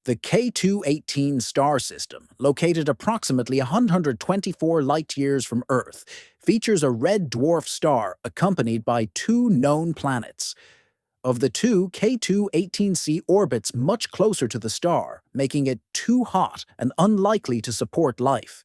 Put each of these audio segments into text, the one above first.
The K2-18 star system, located approximately 124 light-years from Earth, features a red dwarf star accompanied by two known planets. Of the two, K2-18c orbits much closer to the star, making it too hot and unlikely to support life.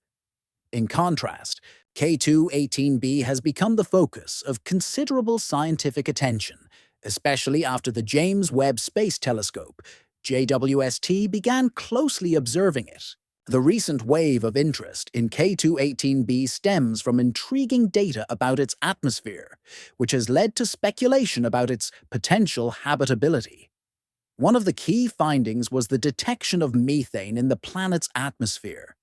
In contrast, K2-18b has become the focus of considerable scientific attention, especially after the James Webb Space Telescope, JWST, began closely observing it. The recent wave of interest in K2-18b stems from intriguing data about its atmosphere, which has led to speculation about its potential habitability. One of the key findings was the detection of methane in the planet's atmosphere,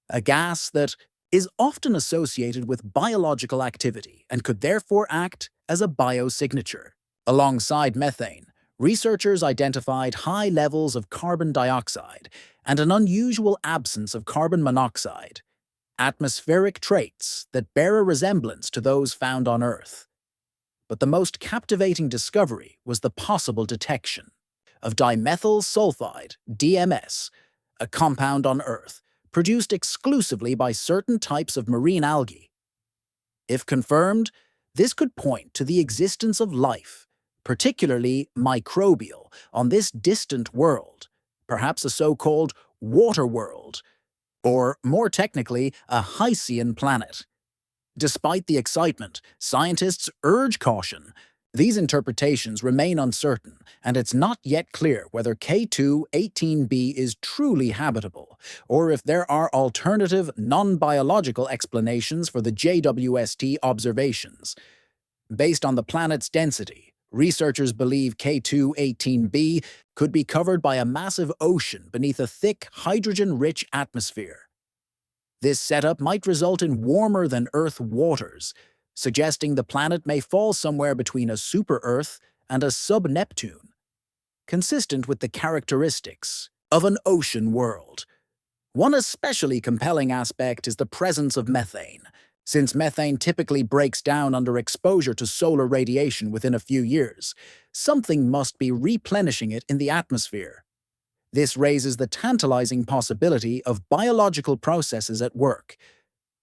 a gas that is often associated with biological activity and could therefore act as a biosignature. Alongside methane, researchers identified high levels of carbon dioxide and an unusual absence of carbon monoxide, atmospheric traits that bear a resemblance to those found on Earth. But the most captivating discovery was the possible detection of dimethyl sulfide, DMS, a compound on Earth produced exclusively by certain types of marine algae. If confirmed, this could point to the existence of life, particularly microbial, on this distant world, perhaps a so-called water world, or more technically, a Hycean planet. Despite the excitement, scientists urge caution. These interpretations remain uncertain, and it's not yet clear whether K2-18b is truly habitable, or if there are alternative, non-biological explanations for the JWST observations. Based on the planet's density, researchers believe K2-18b could be covered by a massive ocean beneath a thick, hydrogen-rich atmosphere. This setup might result in warmer-than-Earth waters, suggesting the planet may fall somewhere between a super-Earth and a sub-Neptune, consistent with the characteristics of an ocean world. One especially compelling aspect is the presence of methane. Since methane typically breaks down under exposure to solar radiation within a few years, something must be replenishing it in the atmosphere. This raises the tantalizing possibility of biological processes at work.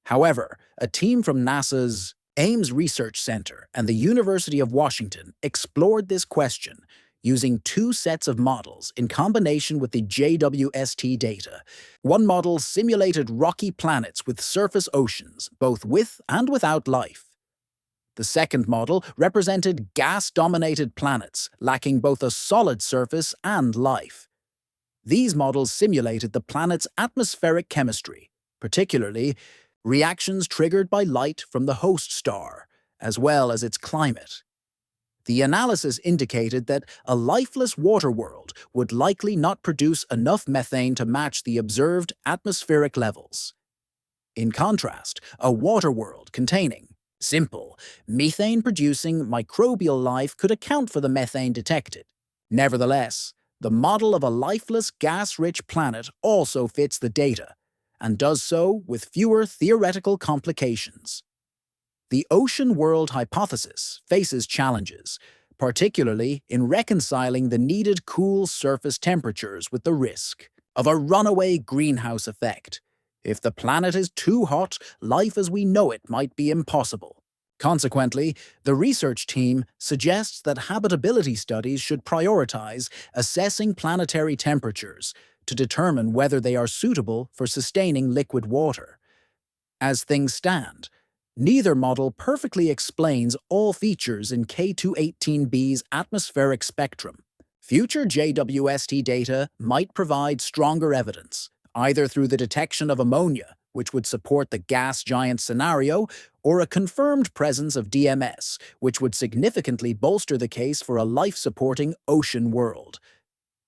However, a team from NASA's Ames Research Center and the University of Washington explored this question using two sets of models in combination with the JWST data. One model simulated rocky planets with surface oceans, both with and without life. The second model represented gas-dominated planets, lacking both a solid surface and life. These models simulated the planet's atmospheric chemistry, particularly reactions triggered by light from the host star, as well as its climate. The analysis indicated that a lifeless water world would likely not produce enough methane to match the observed atmospheric levels. In contrast, a water world containing simple, methane-producing microbial life could account for the methane detected. Nevertheless, the model of a lifeless, gas-rich planet also fits the data, and does so with fewer theoretical complications. The ocean world hypothesis faces challenges, particularly in reconciling the needed cool surface temperatures with the risk of a runaway greenhouse effect. If the planet is too hot, life as we know it might be impossible. Consequently, the research team suggests that habitability studies should prioritize assessing planetary temperatures to determine whether they are suitable for sustaining liquid water. As things stand, neither model perfectly explains all features in K2-18b's atmospheric spectrum. Future JWST data might provide stronger evidence, either through the detection of ammonia, which would support the gas giant scenario, or a confirmed presence of DMS, which would significantly bolster the case for a life-supporting ocean world.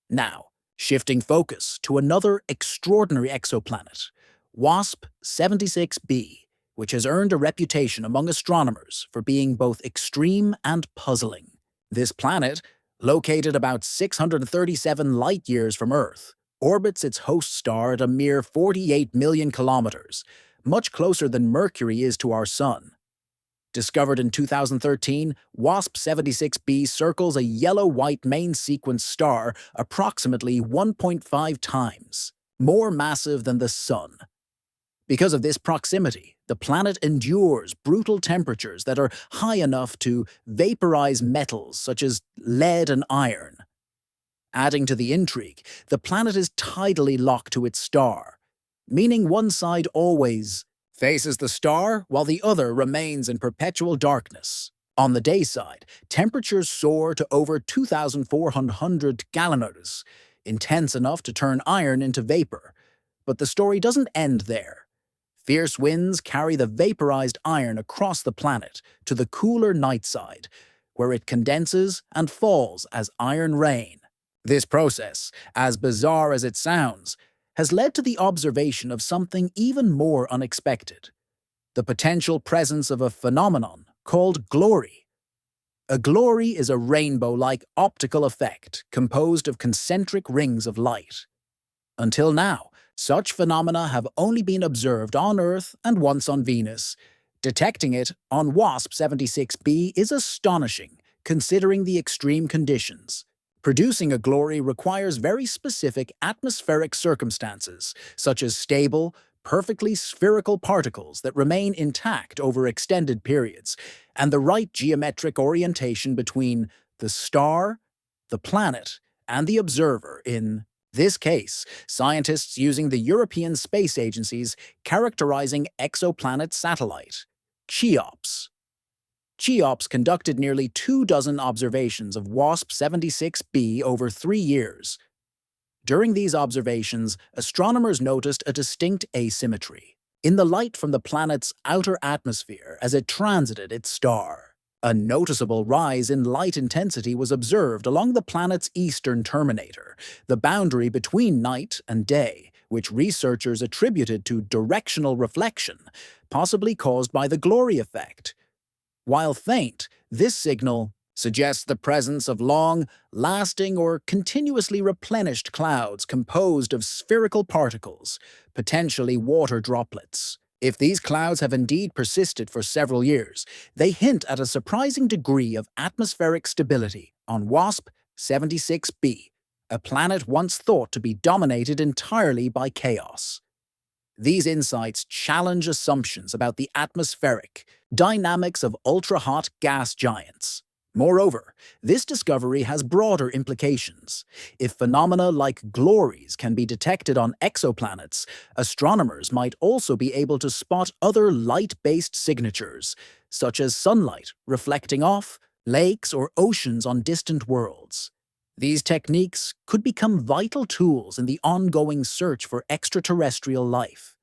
Now, shifting focus to another extraordinary exoplanet, WASP 76b, which has earned a reputation among astronomers for being both extreme and puzzling. This planet, located about 637 light-years from Earth, orbits its host star at a mere 48 million kilometers, much closer than Mercury is to our Sun. Discovered in 2013, WASP-76b circles a yellow-white main sequence star approximately 1.5 times more massive than the Sun. Because of this proximity, the planet endures brutal temperatures that are high enough to vaporize metals such as lead and iron. Adding to the intrigue, the planet is tidally locked to its star, meaning one side always faces the star while the other remains in perpetual darkness. On the day side, temperatures soar to over 2,400 galloners, intense enough to turn iron into vapor. But the story doesn't end there. Fierce winds carry the vaporized iron across the planet to the cooler night side, where it condenses and falls as iron rain. This process, as bizarre as it sounds, has led to the observation of something even more unexpected: the potential presence of a phenomenon called glory. A glory is a rainbow-like optical effect composed of concentric rings of light. Until now, such phenomena have only been observed on Earth and once on Venus. Detecting it on WASP-76b is astonishing, considering the extreme conditions. Producing a glory requires very specific atmospheric circumstances, such as stable, perfectly spherical particles that remain intact over extended periods, and the right geometric orientation between the star, the planet, and the observer. In this case, scientists using the European Space Agency's Characterizing Exoplanet Satellite, CHEOPS. CHEOPS conducted nearly 24 observations of WASP-76b over 3 years. During these observations, astronomers noticed a distinct asymmetry in the light from the planet's outer atmosphere as it transited its star. A noticeable rise in light intensity was observed along the planet's eastern terminator, the boundary between night and day, which researchers attributed to directional reflection, possibly caused by the glory effect. While faint, this signal suggests the presence of long, lasting, or continuously replenished clouds composed of spherical particles, potentially water droplets. If these clouds have indeed persisted for several years, they hint at a surprising degree of atmospheric stability on WASP-76b, a planet once thought to be dominated entirely by chaos. These insights challenge assumptions about the atmospheric dynamics of ultra-hot gas giants. Moreover, this discovery has broader implications. If phenomena like glories can be detected on exoplanets, astronomers might also be able to spot other light-based signatures, such as sunlight reflecting off lakes or oceans on distant worlds. These techniques could become vital tools in the ongoing search for extraterrestrial life.